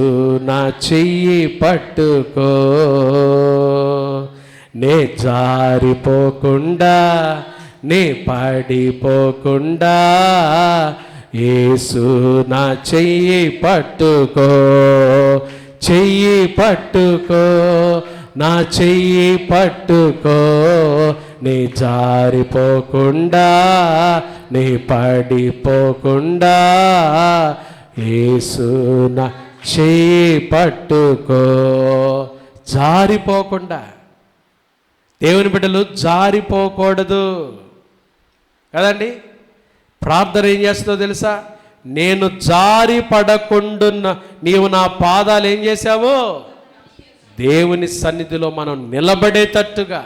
నా చెయ్యి పట్టుకో. నే జారిపోకుండా, నే పడిపోకుండా యేసు నా చెయ్యి పట్టుకో. చెయ్యి పట్టుకో, నా చెయ్యి పట్టుకో. నీ జారిపోకుండా, నీ పడిపోకుండా యేసు నా చెయ్యి పట్టుకో. జారిపోకుండా. దేవుని బిడ్డలు జారిపోకూడదు కదండి. ప్రార్థన ఏం చేస్తుందో తెలుసా? నేను జారి పడకుండా నీవు నా పాదాలు ఏం చేశావు? దేవుని సన్నిధిలో మనం నిలబడేటట్టుగా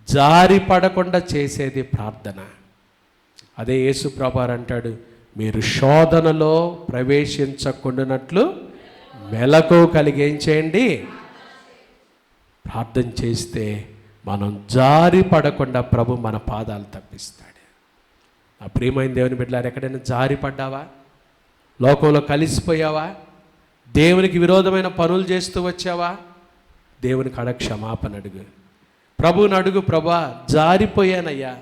జారి పడకుండా చేసేది ప్రార్థన. అదే యేసు ప్రభువారు అంటాడు, మీరు శోధనలో ప్రవేశించకుండానట్లు మెలకు కలిగి ఏం చేయండి? ప్రార్థన చేస్తే మనం జారి పడకుండా ప్రభు మన పాదాలు తప్పిస్తాడు. ఆ ప్రియమైన దేవుని బిడ్డలారా, ఎక్కడైనా జారి పడ్డావా? లోకంలో కలిసిపోయావా? దేవునికి విరోధమైన పనులు చేస్తూ వచ్చావా? దేవుని కాడ క్షమాపణ అడుగు. ప్రభువుని అడుగు, ప్రభా జారిపోయానయ్యా,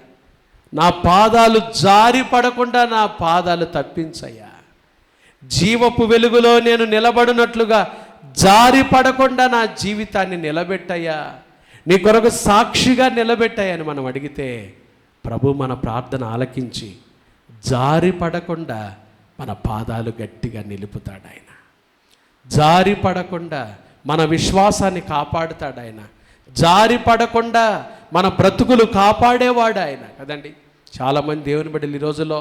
నా పాదాలు జారి పడకుండా నా పాదాలు తప్పించయ్యా. జీవపు వెలుగులో నేను నిలబడినట్లుగా జారి పడకుండా నా జీవితాన్ని నిలబెట్టయ్యా, నీ కొరకు సాక్షిగా నిలబెట్టాయని మనం అడిగితే ప్రభు మన ప్రార్థన ఆలకించి జారి పడకుండా మన పాదాలు గట్టిగా నిలుపుతాడు ఆయన. జారి పడకుండా మన విశ్వాసాన్ని కాపాడుతాడు ఆయన. జారి పడకుండా మన బ్రతుకులు కాపాడేవాడు ఆయన కదండి. చాలామంది దేవుని బిడ్డలు ఈ రోజుల్లో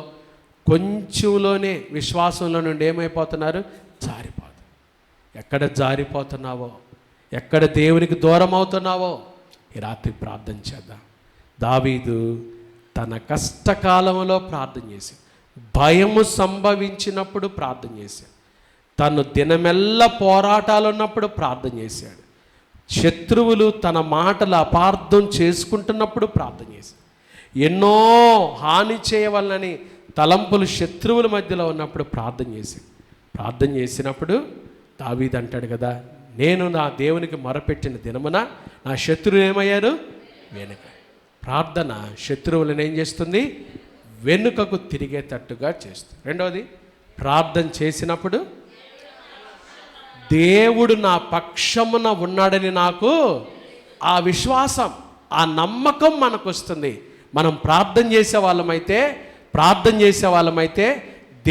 కొంచెంలోనే విశ్వాసంలో నుండి ఏమైపోతున్నారు? జారిపోతారు. ఎక్కడ జారిపోతున్నావో, ఎక్కడ దేవునికి దూరం అవుతున్నావో ఈ రాత్రి ప్రార్థన చేద్దాం. దావీదు తన కష్టకాలంలో ప్రార్థన చేశాడు, భయము సంభవించినప్పుడు ప్రార్థన చేశాడు, తను దినమెల్ల పోరాటాలు ఉన్నప్పుడు ప్రార్థన చేశాడు, శత్రువులు తన మాటలు అపార్థం చేసుకుంటున్నప్పుడు ప్రార్థన చేశాడు, ఎన్నో హాని చేయవలనని తలంపులు శత్రువుల మధ్యలో ఉన్నప్పుడు ప్రార్థన చేశాడు. ప్రార్థన చేసినప్పుడు దావీదు అంటాడు కదా, నేను నా దేవునికి మొరపెట్టిన దినమున నా శత్రువులు ఏమయ్యారు? వెనుక. ప్రార్థన శత్రువులను ఏం చేస్తుంది? వెనుకకు తిరిగేటట్టుగా చేస్తుంది. రెండవది, ప్రార్థన చేసినప్పుడు దేవుడు నా పక్షమున ఉన్నాడని నాకు ఆ విశ్వాసం, ఆ నమ్మకం మనకు వస్తుంది. మనం ప్రార్థన చేసే వాళ్ళమైతే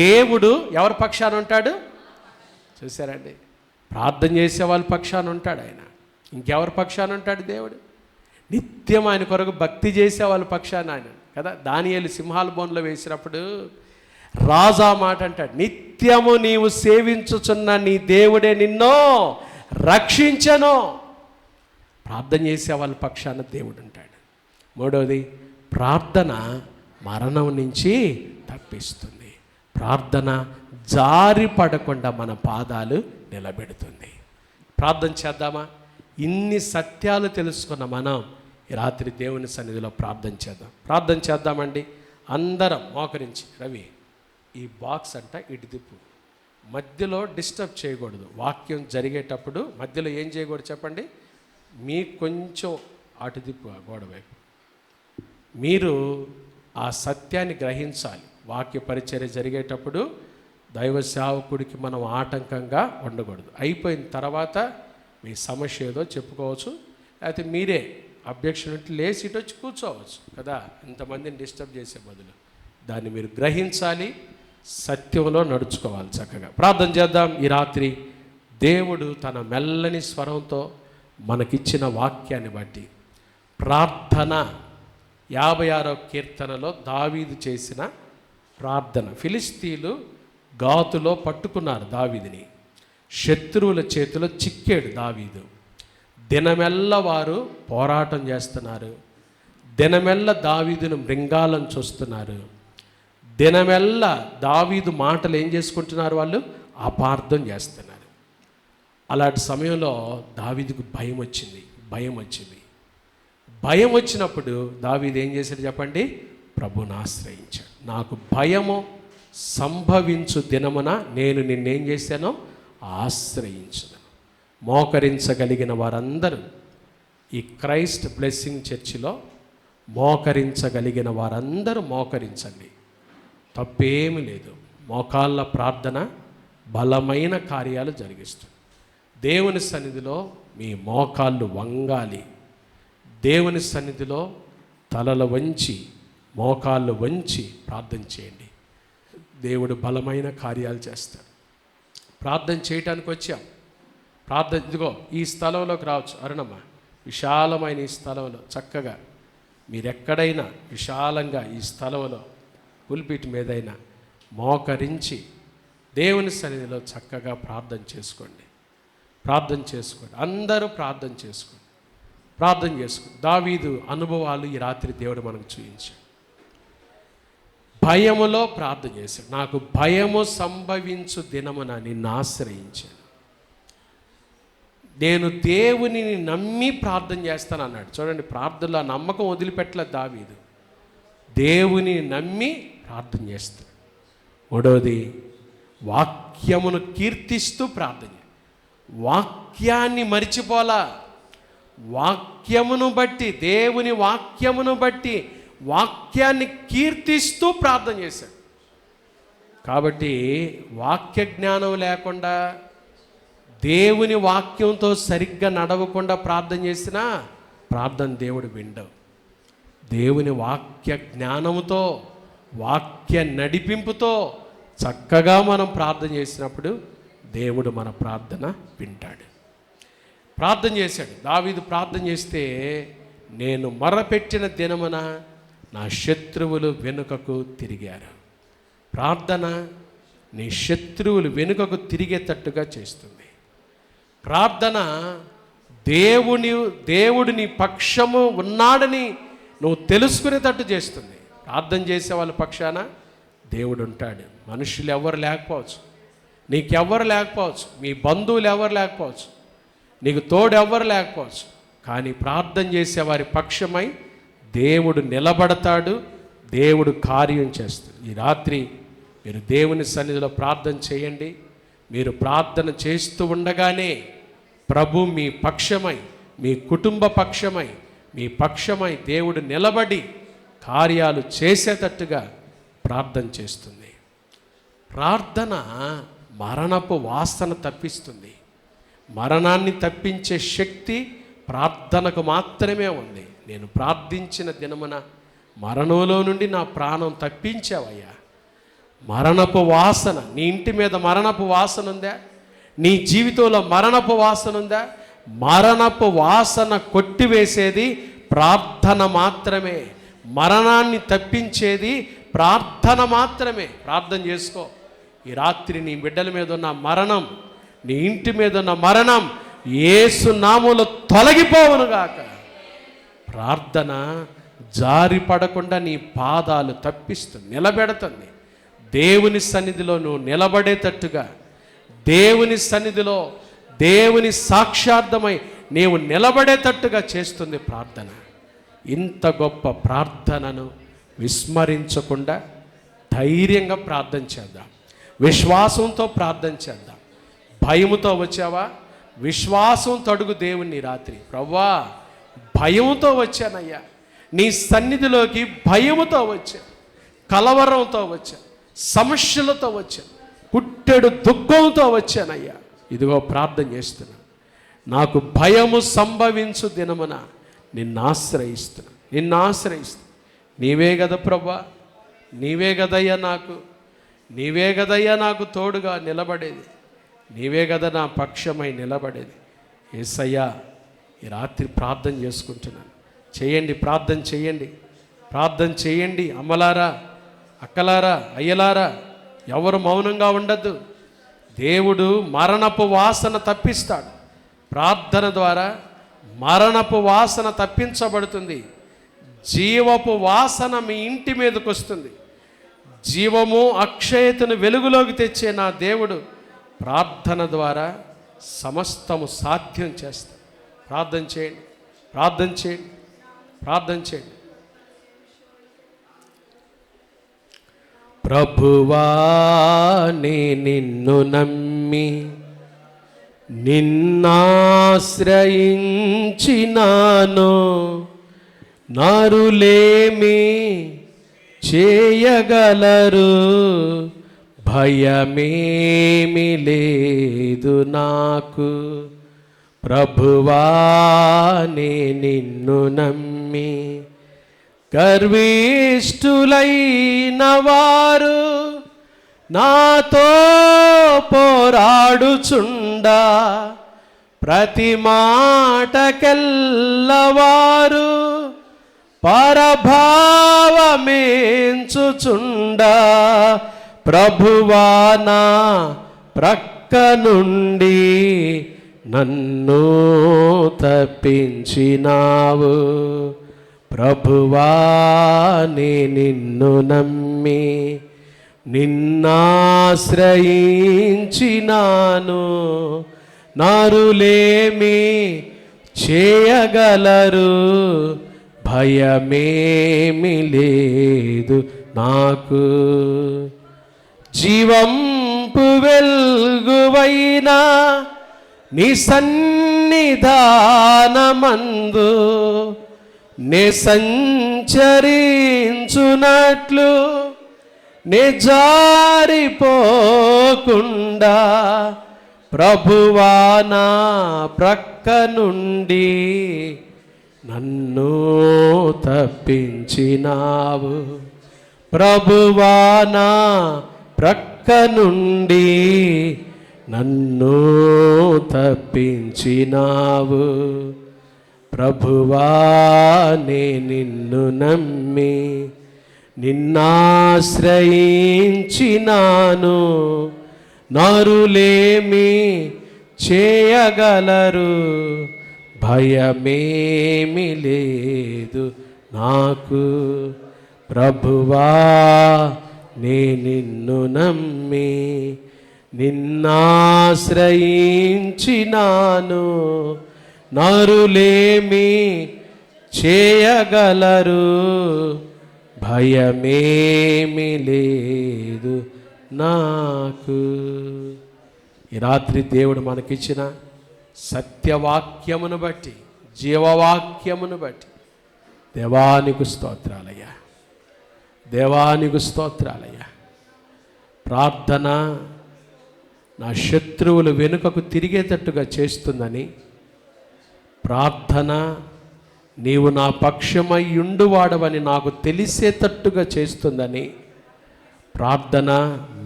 దేవుడు ఎవరి పక్షాన ఉంటాడు? చూసారండి, ప్రార్థన చేసే వాళ్ళ పక్షాన ఉంటాడు ఆయన. ఇంకెవరి పక్షాన ఉంటాడు దేవుడు? నిత్యం ఆయన కొరకు భక్తి చేసే వాళ్ళ పక్షాన ఆయన కదా. దానియేలు సింహాల బోన్లో వేసినప్పుడు రాజా మాట అంటాడు, నిత్యము నీవు సేవించుచున్న నీ దేవుడే నిన్ను రక్షించను. ప్రార్థన చేసే వాళ్ళ పక్షాన దేవుడు ఉంటాడు. మూడవది, ప్రార్థన మరణం నుంచి తప్పిస్తుంది. ప్రార్థన జారి పడకుండా మన పాదాలు నిలబెడుతుంది. ప్రార్థన చేద్దామా? ఇన్ని సత్యాలు తెలుసుకున్న మనం ఈ రాత్రి దేవుని సన్నిధిలో ప్రార్థన చేద్దామండి. అందరం మోకరించి, రవి ఈ బాక్స్ అంట ఇటు తిప్పు, మధ్యలో డిస్టర్బ్ చేయకూడదు. వాక్యం జరిగేటప్పుడు మధ్యలో ఏం చేయకూడదు చెప్పండి? మీకు కొంచెం అటు తిప్పు, ఆ గోడ వైపు. మీరు ఆ సత్యాన్ని గ్రహించాలి. వాక్య పరిచర్య జరిగేటప్పుడు దైవ సేవకుడికి మనం ఆటంకంగా ఉండకూడదు. అయిపోయిన తర్వాత మీ సమస్య ఏదో చెప్పుకోవచ్చు, అయితే మీరే అబ్జెక్షన్ ఉంటే లేచి ఇటు వచ్చి కూర్చోవచ్చు కదా. ఇంతమందిని డిస్టర్బ్ చేసే బదులు దాన్ని మీరు గ్రహించాలి, సత్యంలో నడుచుకోవాలి. చక్కగా ప్రార్థన చేద్దాం. ఈ రాత్రి దేవుడు తన మెల్లని స్వరంతో మనకిచ్చిన వాక్యాన్ని బట్టి ప్రార్థన 56వ కీర్తనలో దావీదు చేసిన ప్రార్థన. ఫిలిస్తీన్లు గాతులో పట్టుకున్నారు దావీదుని, శత్రువుల చేతిలో చిక్కాడు దావీదు. దినమెల్ల వారు పోరాటం చేస్తున్నారు, దినమెల్ల దావీదును మృంగాలను చూస్తున్నారు, దినమెల్ల దావీదు మాటలు ఏం చేసుకుంటున్నారు? వాళ్ళు అపార్థం చేస్తున్నారు. అలాంటి సమయంలో దావీదుకు భయం వచ్చినప్పుడు దావీదు ఏం చేశాడు చెప్పండి? ప్రభువుని ఆశ్రయించాడు. నాకు భయము సంభవించు దినమున నేను నిన్నేం చేశానో ఆశ్రయించను. మోకరించగలిగిన వారందరూ ఈ క్రైస్ట్ బ్లెస్సింగ్ చర్చిలో మోకరించగలిగిన వారందరూ మోకరించండి, తప్పేమీ లేదు. మోకాళ్ళ ప్రార్థన బలమైన కార్యాలు జరిగిస్తుంది. దేవుని సన్నిధిలో మీ మోకాళ్ళు వంగాలి. దేవుని సన్నిధిలో తలలు వంచి మోకాళ్ళు వంచి ప్రార్థన చేయండి. దేవుడు బలమైన కార్యాలు చేస్తాడు. ప్రార్థన చేయటానికి వచ్చాం. ప్రార్థన ఇదిగో ఈ స్థలంలోకి రావచ్చు. అరుణమ్మ, విశాలమైన ఈ స్థలంలో చక్కగా మీరెక్కడైనా విశాలంగా ఈ స్థలంలో పుల్పిట్ మీదైనా మోకరించి దేవుని సన్నిధిలో చక్కగా ప్రార్థన చేసుకోండి. అందరూ ప్రార్థన చేసుకోండి. దావీదు అనుభవాలు ఈ రాత్రి దేవుడు మనకు చూపించాడు. భయములో ప్రార్థన చేశాడు. నాకు భయము సంభవించు దినమున నిన్ను ఆశ్రయించాను. నేను దేవునిని నమ్మి ప్రార్థన చేస్తాను అన్నాడు. చూడండి, ప్రార్థనలో నమ్మకం వదిలిపెట్టలేదు దావీదు. దేవుని నమ్మి ప్రార్థన చేస్తాడు. మూడవది, వాక్యమును కీర్తిస్తూ ప్రార్థన. వాక్యాన్ని మరిచిపోలా. వాక్యమును బట్టి, దేవుని వాక్యమును బట్టి వాక్యాన్ని కీర్తిస్తూ ప్రార్థన చేశాడు. కాబట్టి వాక్య జ్ఞానం లేకుండా, దేవుని వాక్యంతో సరిగ్గా నడవకుండా ప్రార్థన చేసినా ప్రార్థన దేవుడు వినడు. దేవుని వాక్య జ్ఞానముతో, వాక్య నడిపింపుతో చక్కగా మనం ప్రార్థన చేసినప్పుడు దేవుడు మన ప్రార్థన వింటాడు. ప్రార్థన చేశాడు దావీదు. ప్రార్థన చేస్తే నేను మొరపెట్టిన దినమున నా శత్రువులు వెనుకకు తిరిగారు. ప్రార్థన నీ శత్రువులు వెనుకకు తిరిగేటట్టుగా చేస్తుంది. ప్రార్థన దేవుడు నీ పక్షము ఉన్నాడని నువ్వు తెలుసుకునేటట్టు చేస్తుంది. ప్రార్థన చేసే వాళ్ళ పక్షాన దేవుడు ఉంటాడు. మనుషులు ఎవరు లేకపోవచ్చు, నీకెవ్వరు లేకపోవచ్చు, మీ బంధువులు ఎవరు లేకపోవచ్చు, నీకు తోడు ఎవరు లేకపోవచ్చు, కానీ ప్రార్థన చేసే వారి పక్షమై దేవుడు నిలబడతాడు, దేవుడు కార్యం చేస్తాడు. ఈ రాత్రి మీరు దేవుని సన్నిధిలో ప్రార్థన చేయండి. మీరు ప్రార్థన చేస్తూ ఉండగానే ప్రభు మీ పక్షమై, మీ కుటుంబ పక్షమై, మీ పక్షమై దేవుడు నిలబడి కార్యాలు చేసేటట్టుగా ప్రార్థన చేస్తుంది. ప్రార్థన మరణపు వాసన తప్పిస్తుంది. మరణాన్ని తప్పించే శక్తి ప్రార్థనకు మాత్రమే ఉంది. నేను ప్రార్థించిన దినమున మరణంలో నుండి నా ప్రాణం తప్పించావయ్యా. మరణపు వాసన, నీ ఇంటి మీద మరణపు వాసన ఉందా? నీ జీవితంలో మరణపు వాసన ఉందా? మరణపు వాసన కొట్టివేసేది ప్రార్థన మాత్రమే. మరణాన్ని తప్పించేది ప్రార్థన మాత్రమే. ప్రార్థన చేసుకో. ఈ రాత్రి నీ బిడ్డల మీద ఉన్న మరణం, నీ ఇంటి మీద ఉన్న మరణం యేసు నామములో తొలగిపోవునుగాక. ప్రార్థన జారి పడకుండా నీ పాదాలు తప్పిస్తుంది, నిలబెడుతుంది. దేవుని సన్నిధిలో నువ్వు నిలబడేటట్టుగా, దేవుని సన్నిధిలో దేవుని సాక్షార్థమై నీవు నిలబడేటట్టుగా చేస్తుంది ప్రార్థన. ఇంత గొప్ప ప్రార్థనను విస్మరించకుండా ధైర్యంగా ప్రార్థన చేద్దాం. విశ్వాసంతో ప్రార్థన చేద్దాం. భయముతో వచ్చావా? విశ్వాసంతో అడుగు దేవుని రాత్రి. ప్రభువా, భయముతో వచ్చానయ్యా, నీ సన్నిధిలోకి భయముతో వచ్చా, కలవరంతో వచ్చా, సమస్యలతో వచ్చా, పుట్టెడు దుఃఖంతో వచ్చానయ్యా. ఇదిగో ప్రార్థన చేస్తున్నా. నాకు భయము సంభవించు దినమున నిన్ను ఆశ్రయిస్తున్నా. నీవే కదా ప్రభా, నీవే కదయ్యా నాకు తోడుగా నిలబడేది, నీవే కదా నా పక్షమై నిలబడేది. యేసయ్యా, ఈ రాత్రి ప్రార్థన చేసుకుంటున్నాను. చేయండి, ప్రార్థన చేయండి. అమ్మలారా, అక్కలారా, అయ్యలారా, ఎవరు మౌనంగా ఉండద్దు. దేవుడు మరణపు వాసన తప్పిస్తాడు. ప్రార్థన ద్వారా మరణపు వాసన తప్పించబడుతుంది. జీవపు వాసన మీ ఇంటి మీదకి వస్తుంది. జీవము అక్షయతను వెలుగులోకి తెచ్చే నా దేవుడు ప్రార్థన ద్వారా సమస్తము సాధ్యం చేస్తాడు. ప్రార్థన చేయండి. ప్రభువా, నే నిన్ను నమ్మి నిన్నాశ్రయించినాను. నరులేమి చేయగలరు, భయమేమి లేదు నాకు. ప్రభువా, నే నిన్ను నమ్మి గర్విష్ఠులైన వారు నాతో పోరాడుచుండా, ప్రతి మాటకెల్లవారు పరభావమేంచుచుండా, ప్రభువా నా ప్రక్క నుండి నన్ను తప్పించినావు. ప్రభువా, నే నిన్ను నమ్మి నిన్నాశ్రయించినాను. నరులేమి చేయగలరు, భయమేమి లేదు నాకు. జీవంపు వెల్గువైనా నీ సన్నిధానమందు నే సంచరించునట్లు, నే జారిపోకుండా, ప్రభువా నా ప్రక్క నుండి నన్ను తప్పించినావు. ప్రభువా నా ప్రక్క నుండి నన్ను తప్పించినావు. ప్రభువా నే నిన్ను నమ్మి నిన్నాశ్రయించినాను, నరులేమి చేయగలరు, భయమేమి లేదు నాకు. ప్రభువా నే నిన్ను నమ్మి నిన్నాశ్రయించినాను, నరులేమి చేయగలరు, భయమేమి లేదు నాకు. ఈ రాత్రి దేవుడు మనకిచ్చిన సత్యవాక్యమును బట్టి, జీవవాక్యమును బట్టి దేవానికి స్తోత్రాలయ్యా, దేవానికి స్తోత్రాలయ్యా. ప్రార్థన నా శత్రువులు వెనుకకు తిరిగేటట్టుగా చేస్తుందని, ప్రార్థన నీవు నా పక్షమై ఉండువాడవని నాకు తెలిసేటట్టుగా చేస్తుందని, ప్రార్థన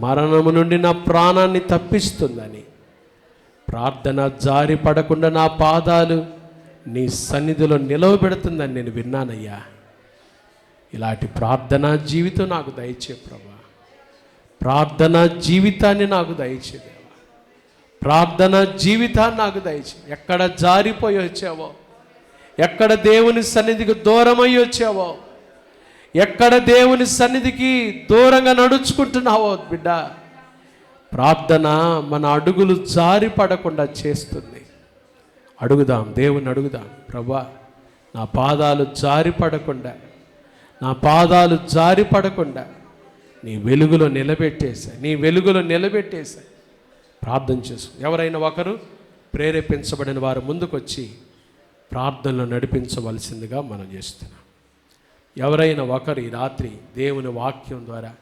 మరణము నుండి నా ప్రాణాన్ని తప్పిస్తుందని, ప్రార్థన జారి పడకుండా నా పాదాలు నీ సన్నిధిలో నిలవబెడుతుందని నేను విన్నానయ్యా. ఇలాంటి ప్రార్థనా జీవితం నాకు దయచే ప్రభా, ప్రార్థనా జీవితాన్ని నాకు దయచే దేవా, ప్రార్థనా జీవితాన్ని నాకు దయచే. ఎక్కడ జారిపోయి వచ్చావో, ఎక్కడ దేవుని సన్నిధికి దూరమై వచ్చావో, ఎక్కడ దేవుని సన్నిధికి దూరంగా నడుచుకుంటున్నావో బిడ్డ, ప్రార్థన మన అడుగులు జారి పడకుండా చేస్తుంది. అడుగుదాం, దేవుని అడుగుదాం. ప్రభా నా పాదాలు జారి పడకుండా, నా పాదాలు జారి పడకుండా నీ వెలుగులో నిలబెట్టేశా, నీ వెలుగులో నిలబెట్టేశా. ప్రార్థన చేసు. ఎవరైనా ఒకరు ప్రేరేపించబడిన వారు ముందుకొచ్చి ప్రార్థనలో నడిపించవలసిందిగా మనం చేస్తున్నాం. ఎవరైనా ఒకరు ఈ రాత్రి దేవుని వాక్యం ద్వారా